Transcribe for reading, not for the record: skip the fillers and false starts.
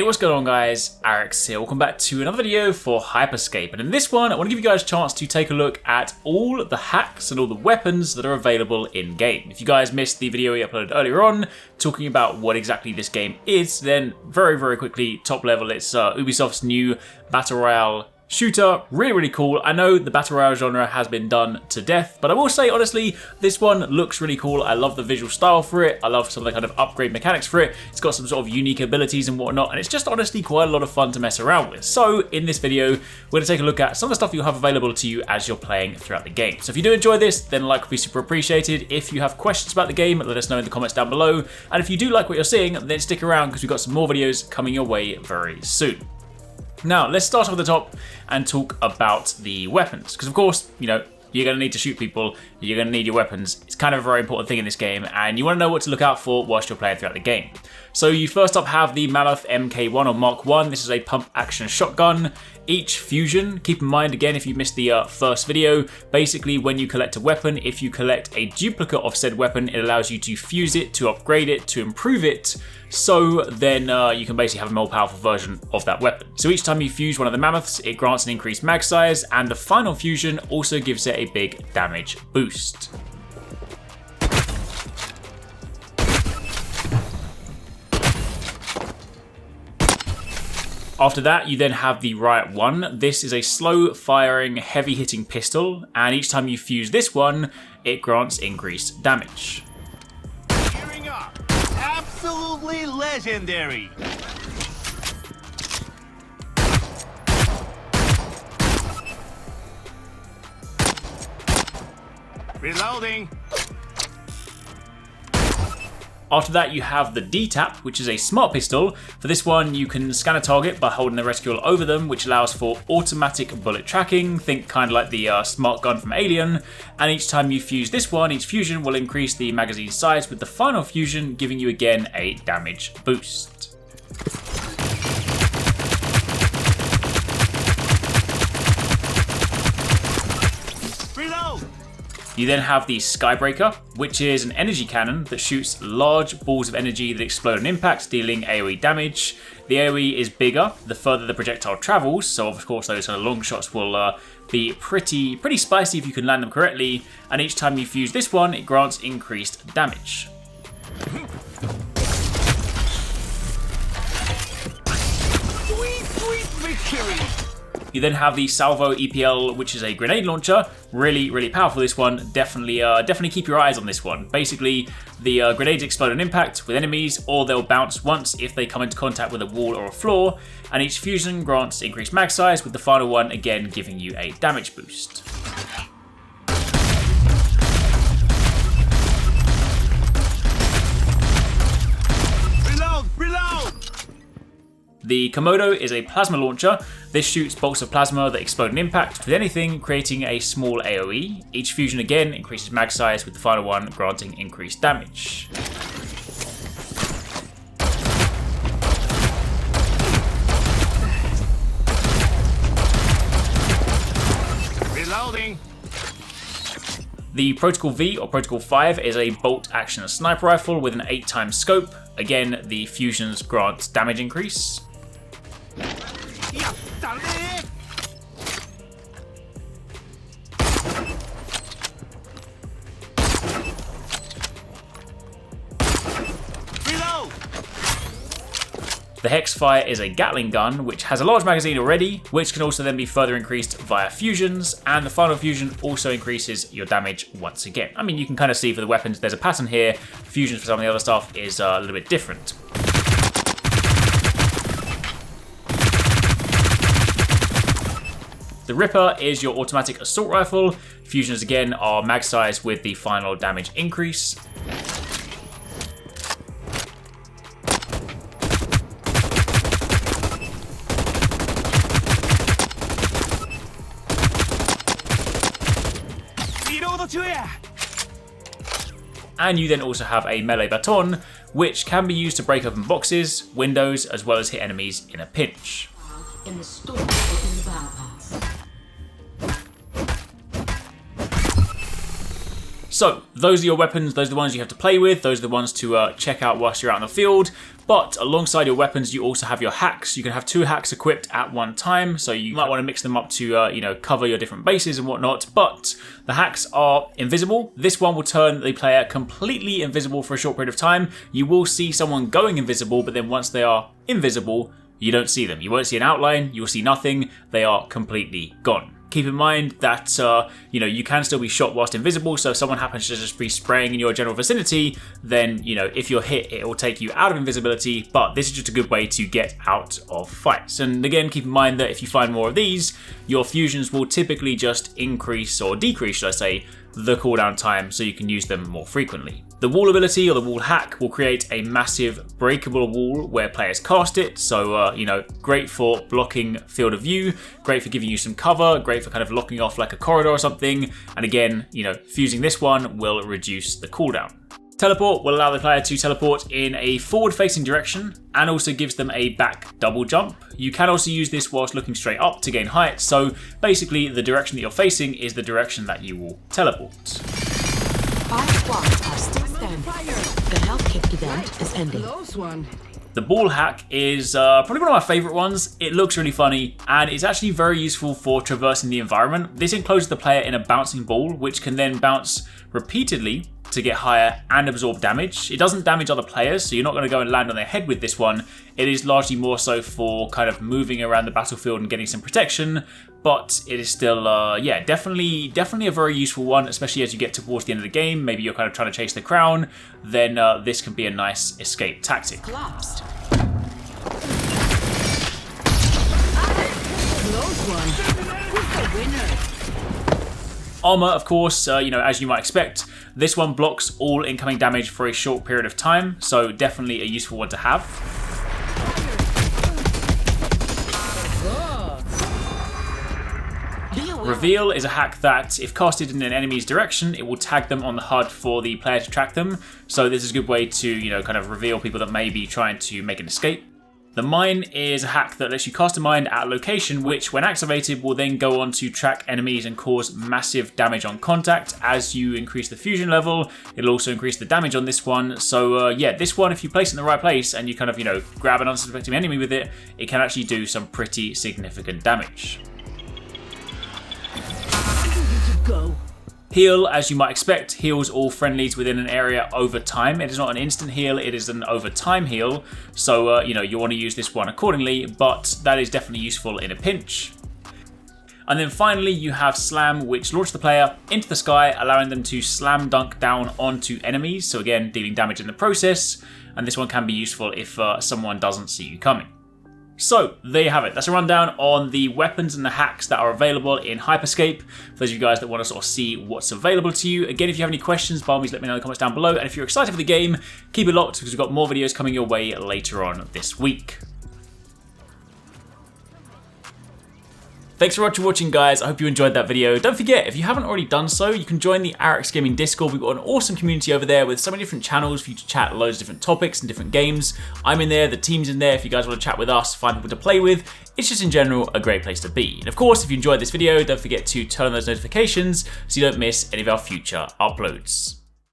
Hey, what's going on guys? Arekkz here. Welcome back to another video for HyperScape, and in this one I want to give you guys a chance to take a look at all the hacks and all the weapons that are available in game. If you guys missed the video we uploaded earlier on talking about what exactly this game is, then very quickly, top level, it's Ubisoft's new Battle Royale shooter. Really cool. I know the Battle Royale genre has been done to death, but I will say honestly, this one looks really cool. I love the visual style for it. I love some of the kind of upgrade mechanics for it. It's got some sort of unique abilities and whatnot, and it's just honestly quite a lot of fun to mess around with. So in this video, we're going to take a look at some of the stuff you'll have available to you as you're playing throughout the game. So if you do enjoy this, then a like would be super appreciated. If you have questions about the game, let us know in the comments down below. And if you do like what you're seeing, then stick around because we've got some more videos coming your way very soon. Now, let's start off at the top and talk about the weapons. Because of course, you know, you're going to need to shoot people, you're going to need your weapons. It's kind of a very important thing in this game, and you want to know what to look out for whilst you're playing throughout the game. So you first up have the Mammoth MK1 or Mark 1. This is a pump action shotgun. Each fusion, keep in mind again if you missed the first video, basically when you collect a weapon, if you collect a duplicate of said weapon, it allows you to fuse it, to upgrade it, to improve it, so then you can basically have a more powerful version of that weapon. So each time you fuse one of the Mammoths, it grants an increased mag size, and the final fusion also gives it a big damage boost. After that, you then have the Riot 1. This is a slow firing, heavy hitting pistol, and each time you fuse this one, it grants increased damage. Gearing up. Absolutely legendary. Reloading. After that, you have the D-Tap, which is a smart pistol. For this one, you can scan a target by holding the reticule over them, which allows for automatic bullet tracking. Think kind of like the smart gun from Alien. And each time you fuse this one, each fusion will increase the magazine size, with the final fusion giving you again a damage boost. You then have the Skybreaker, which is an energy cannon that shoots large balls of energy that explode on impact, dealing AoE damage. The AoE is bigger the further the projectile travels, so of course those kind of long shots will be pretty spicy if you can land them correctly, and each time you fuse this one, it grants increased damage. Sweet victory! You then have the Salvo EPL, which is a grenade launcher. Really powerful, this one. Definitely keep your eyes on this one. Basically, the grenades explode on impact with enemies, or they'll bounce once if they come into contact with a wall or a floor, and each fusion grants increased mag size, with the final one again giving you a damage boost. The Komodo is a plasma launcher. This shoots bolts of plasma that explode on impact with anything, creating a small AoE. Each fusion again increases mag size, with the final one granting increased damage. Reloading. The Protocol V or Protocol 5 is a bolt action sniper rifle with an 8x scope. Again, the fusions grant damage increase. The Hexfire is a Gatling gun, which has a large magazine already, which can also then be further increased via fusions, and the final fusion also increases your damage once again. I mean, you can kind of see for the weapons, there's a pattern here. Fusions for some of the other stuff is a little bit different. The Ripper is your automatic assault rifle. Fusions again are mag size with the final damage increase. And you then also have a melee baton, which can be used to break open boxes, windows, as well as hit enemies in a pinch. In the store or in the battle pass. So those are your weapons, those are the ones you have to play with, those are the ones to check out whilst you're out in the field. But alongside your weapons, you also have your hacks. You can have 2 hacks equipped at one time, so you might want to mix them up to cover your different bases and whatnot. But the hacks are invisible. This one will turn the player completely invisible for a short period of time. You will see someone going invisible, but then once they are invisible, you don't see them. You won't see an outline, you will see nothing. They are completely gone. Keep in mind that, you can still be shot whilst invisible, so if someone happens to just be spraying in your general vicinity, then, if you're hit, it will take you out of invisibility, but this is just a good way to get out of fights. And again, keep in mind that if you find more of these, your fusions will typically just increase, or decrease, should I say, the cooldown time so you can use them more frequently. The wall ability, or the wall hack, will create a massive breakable wall where players cast it, so great for blocking field of view, great for giving you some cover, great for kind of locking off like a corridor or something, and again, fusing this one will reduce the cooldown. Teleport will allow the player to teleport in a forward-facing direction and also gives them a back double jump. You can also use this whilst looking straight up to gain height, so basically the direction that you're facing is the direction that you will teleport. 5 squads are still standing. The health kit event is ending. The ball hack is probably one of my favourite ones. It looks really funny and it's actually very useful for traversing the environment. This encloses the player in a bouncing ball, which can then bounce repeatedly to get higher and absorb damage. It doesn't damage other players, so you're not going to go and land on their head with this one. It is largely more so for kind of moving around the battlefield and getting some protection, but it is still, definitely a very useful one, especially as you get towards the end of the game. Maybe you're kind of trying to chase the crown, then this can be a nice escape tactic. Collapsed. Armor, of course, as you might expect, this one blocks all incoming damage for a short period of time, so definitely a useful one to have. Reveal is a hack that, if casted in an enemy's direction, it will tag them on the HUD for the player to track them, so this is a good way to, kind of reveal people that may be trying to make an escape. The mine is a hack that lets you cast a mine at a location which, when activated, will then go on to track enemies and cause massive damage on contact. As you increase the fusion level, it'll also increase the damage on this one. So this one, if you place it in the right place and you kind of, grab an unsuspecting enemy with it, it can actually do some pretty significant damage. Heal, as you might expect, heals all friendlies within an area over time. It is not an instant heal, it is an over time heal. So, you want to use this one accordingly, but that is definitely useful in a pinch. And then finally, you have Slam, which launches the player into the sky, allowing them to slam dunk down onto enemies. So again, dealing damage in the process. And this one can be useful if someone doesn't see you coming. So, there you have it. That's a rundown on the weapons and the hacks that are available in HyperScape. For those of you guys that want to sort of see what's available to you. Again, if you have any questions, by all means, let me know in the comments down below. And if you're excited for the game, keep it locked because we've got more videos coming your way later on this week. Thanks so much for watching, guys. I hope you enjoyed that video. Don't forget, if you haven't already done so, you can join the Arekkz Gaming Discord. We've got an awesome community over there with so many different channels for you to chat loads of different topics and different games. I'm in there, the team's in there. If you guys want to chat with us, find people to play with, it's just in general a great place to be. And of course, if you enjoyed this video, don't forget to turn on those notifications so you don't miss any of our future uploads.